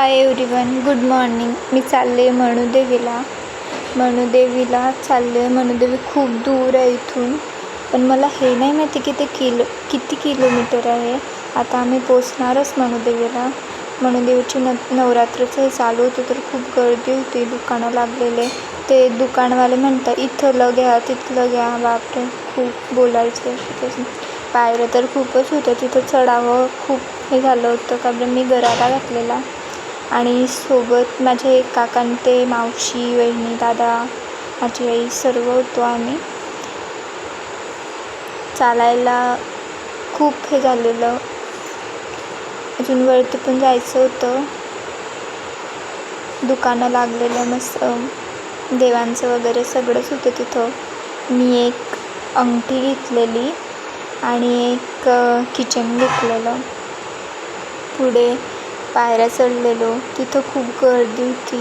हाय everyone, good morning. मी चालले मणुदेवीला चालले. मणुदेवी खूप दूर आहे इथून, पण मला हे नाही माहिती की ते किती किलोमीटर आहे. आता आम्ही पोचणारच मणुदेवीला. मणुदेवीची नवरात्रचं हे चालू होतं तर खूप गर्दी होती, दुकानं लागलेले. ते दुकानवाले म्हणतात इथलं घ्या तिथलं घ्या. बापरे, खूप बोलायचं. पायऱ्या तर खूपच होतं, तिथं चढावं खूप हे झालं होतं. कारण मी गरारा घातलेला आणि सोबत माझे काका ते मावशी, वहिनी, दादा, माझी आई सर्व होतो आम्ही. चालायला खूप हे झालेलं. अजून वरती पण जायचं होतं. दुकानं लागलेलं मस्त, देवांचं वगैरे सगळंच होतं तिथं. मी एक अंगठी घेतलेली आणि एक किचन घेतलेलं. पुढे पायऱ्या चढलेलो, तिथं खूप गर्दी होती.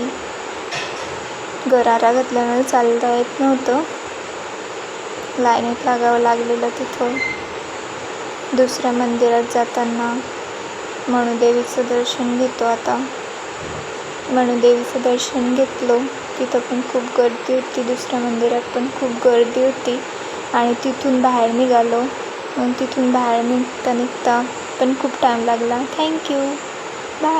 गरारा घातल्यामुळे चालता येत नव्हतं, लाईनीत लागावं लागलेलं. तिथं दुसऱ्या मंदिरात जाताना मणुदेवीचं दर्शन घेतो. आता मणुदेवीचं दर्शन घेतलं, तिथं पण खूप गर्दी होती. दुसऱ्या मंदिरात पण खूप गर्दी होती आणि तिथून बाहेर निघालो. मग तिथून बाहेर निघता पण खूप टाईम लागला. Thank you, bye.